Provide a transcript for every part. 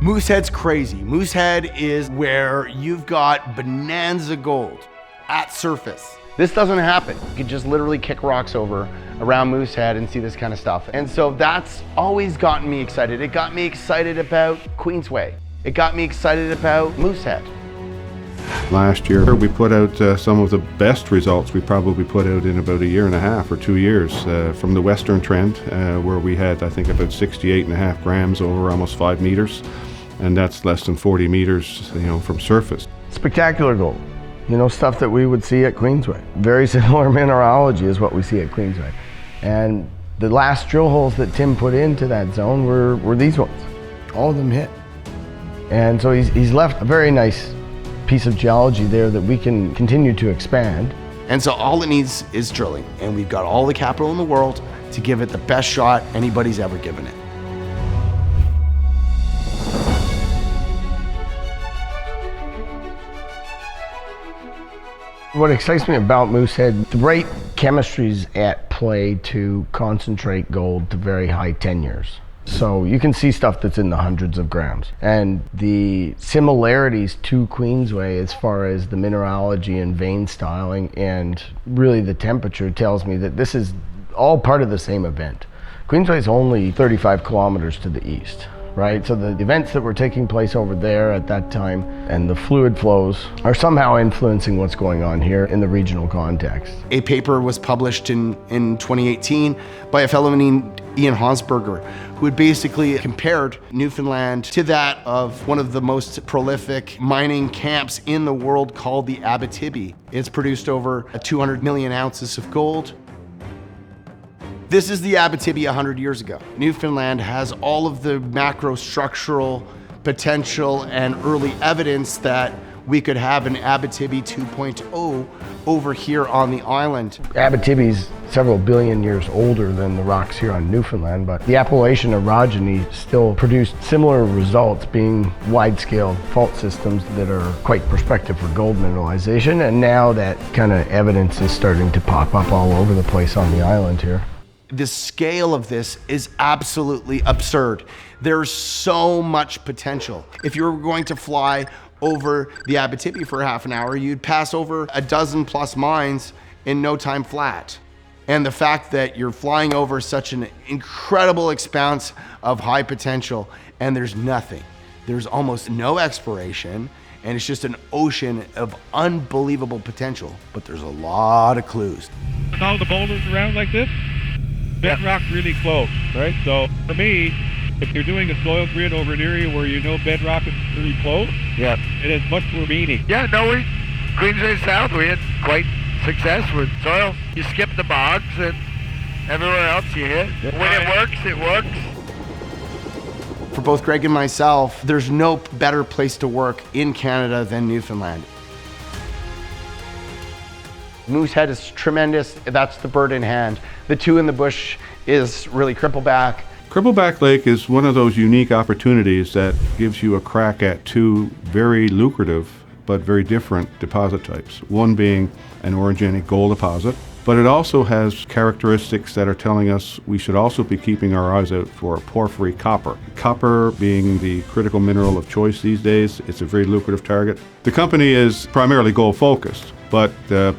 Moosehead's crazy. Moosehead is where you've got bonanza gold at surface. This doesn't happen. You could just literally kick rocks over around Moosehead and see this kind of stuff. And so that's always gotten me excited. It got me excited about Queensway. It got me excited about Moosehead. Last year, we put out some of the best results we probably put out in about a year and a half or 2 years from the Western Trend, where we had, I think, about 68.5 grams over almost 5 meters. And that's less than 40 meters, from surface. Spectacular gold. Stuff that we would see at Queensway. Very similar mineralogy is what we see at Queensway. And the last drill holes that Tim put into that zone were these ones. All of them hit. And so he's left a very nice piece of geology there that we can continue to expand. And so all it needs is drilling. And we've got all the capital in the world to give it the best shot anybody's ever given it. What excites me about Moosehead, the right chemistry's at play to concentrate gold to very high tenures. So you can see stuff that's in the hundreds of grams. And the similarities to Queensway as far as the mineralogy and vein styling and really the temperature tells me that this is all part of the same event. Queensway is only 35 kilometers to the east. Right, so the events that were taking place over there at that time and the fluid flows are somehow influencing what's going on here in the regional context. A paper was published in 2018 by a fellow named Ian Hansberger, who had basically compared Newfoundland to that of one of the most prolific mining camps in the world called the Abitibi. It's produced over 200 million ounces of gold. This is the Abitibi 100 years ago. Newfoundland has all of the macro structural potential and early evidence that we could have an Abitibi 2.0 over here on the island. Abitibi's several billion years older than the rocks here on Newfoundland, but the Appalachian orogeny still produced similar results, being wide-scale fault systems that are quite prospective for gold mineralization, and now that kind of evidence is starting to pop up all over the place on the island here. The scale of this is absolutely absurd. There's so much potential. If you were going to fly over the Abitibi for half an hour, you'd pass over a dozen plus mines in no time flat. And the fact that you're flying over such an incredible expanse of high potential and there's nothing. There's almost no exploration and it's just an ocean of unbelievable potential, but there's a lot of clues. With all the boulders around like this, bedrock really close, right? So for me, if you're doing a soil grid over an area where bedrock is really close, it has much more meaning. Yeah, no, Queensway South, we had quite success with soil. You skip the bogs and everywhere else you hit. When it works, it works. For both Greg and myself, there's no better place to work in Canada than Newfoundland. Moosehead is tremendous. That's the bird in hand. The two in the bush is really Crippleback. Crippleback Lake is one of those unique opportunities that gives you a crack at two very lucrative but very different deposit types. One being an orogenic gold deposit, but it also has characteristics that are telling us we should also be keeping our eyes out for porphyry copper. Copper being the critical mineral of choice these days, it's a very lucrative target. The company is primarily gold focused, but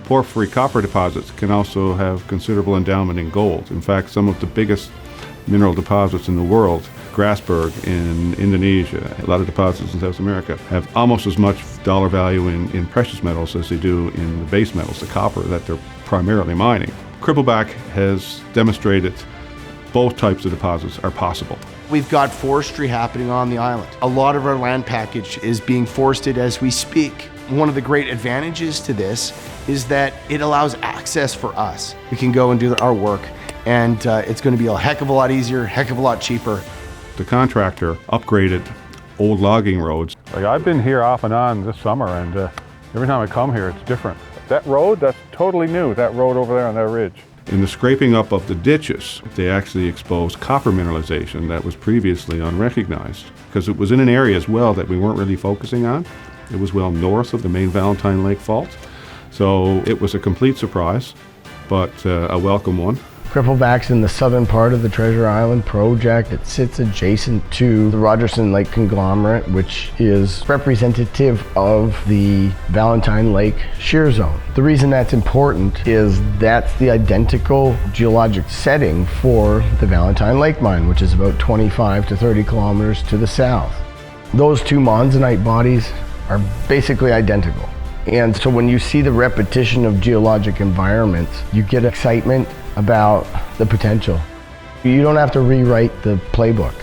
porphyry copper deposits can also have considerable endowment in gold. In fact, some of the biggest mineral deposits in the world, Grasberg in Indonesia, a lot of deposits in South America, have almost as much dollar value in precious metals as they do in the base metals, the copper that they're primarily mining. Crippleback has demonstrated both types of deposits are possible. We've got forestry happening on the island. A lot of our land package is being forested as we speak. One of the great advantages to this is that it allows access for us. We can go and do our work, and it's going to be a heck of a lot easier, heck of a lot cheaper. The contractor upgraded old logging roads. I've been here off and on this summer, and every time I come here, it's different. That road, that's totally new, that road over there on that ridge. In the scraping up of the ditches, they actually exposed copper mineralization that was previously unrecognized, because it was in an area as well that we weren't really focusing on. It was well north of the main Valentine Lake fault. So it was a complete surprise, but a welcome one. Crippleback's in the southern part of the Treasure Island project. It sits adjacent to the Rogerson Lake conglomerate, which is representative of the Valentine Lake shear zone. The reason that's important is that's the identical geologic setting for the Valentine Lake mine, which is about 25 to 30 kilometers to the south. Those two monzonite bodies are basically identical. And so when you see the repetition of geologic environments, you get excitement about the potential. You don't have to rewrite the playbook.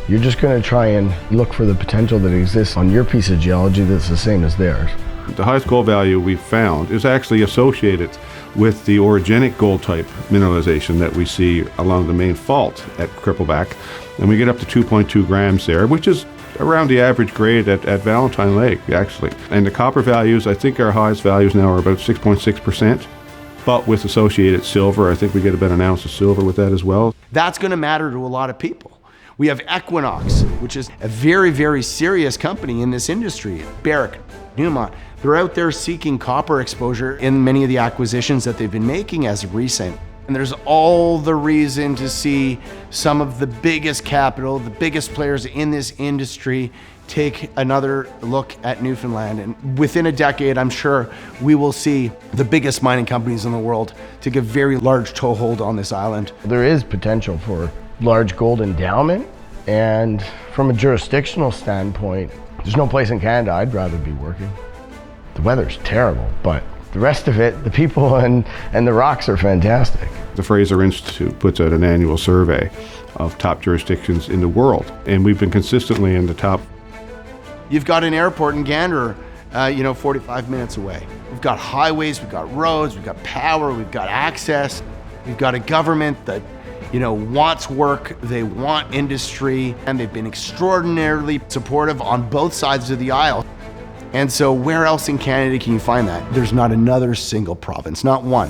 You're just going to try and look for the potential that exists on your piece of geology that's the same as theirs. The highest gold value we've found is actually associated with the orogenic gold type mineralization that we see along the main fault at Crippleback. And we get up to 2.2 grams there, which is around the average grade at Valentine Lake, actually. And the copper values, I think our highest values now are about 6.6%. But with associated silver, I think we get about an ounce of silver with that as well. That's going to matter to a lot of people. We have Equinox, which is a very, very serious company in this industry. Barrick, Newmont, they're out there seeking copper exposure in many of the acquisitions that they've been making as of recent. And there's all the reason to see some of the biggest capital, the biggest players in this industry take another look at Newfoundland. And within a decade, I'm sure we will see the biggest mining companies in the world take a very large toehold on this island. There is potential for large gold endowment, and from a jurisdictional standpoint, there's no place in Canada I'd rather be working. The weather's terrible, but the rest of it, the people and the rocks are fantastic. The Fraser Institute puts out an annual survey of top jurisdictions in the world, and we've been consistently in the top. You've got an airport in Gander, 45 minutes away. We've got highways, we've got roads, we've got power, we've got access. We've got a government that, wants work, they want industry, and they've been extraordinarily supportive on both sides of the aisle. And so where else in Canada can you find that? There's not another single province, not one.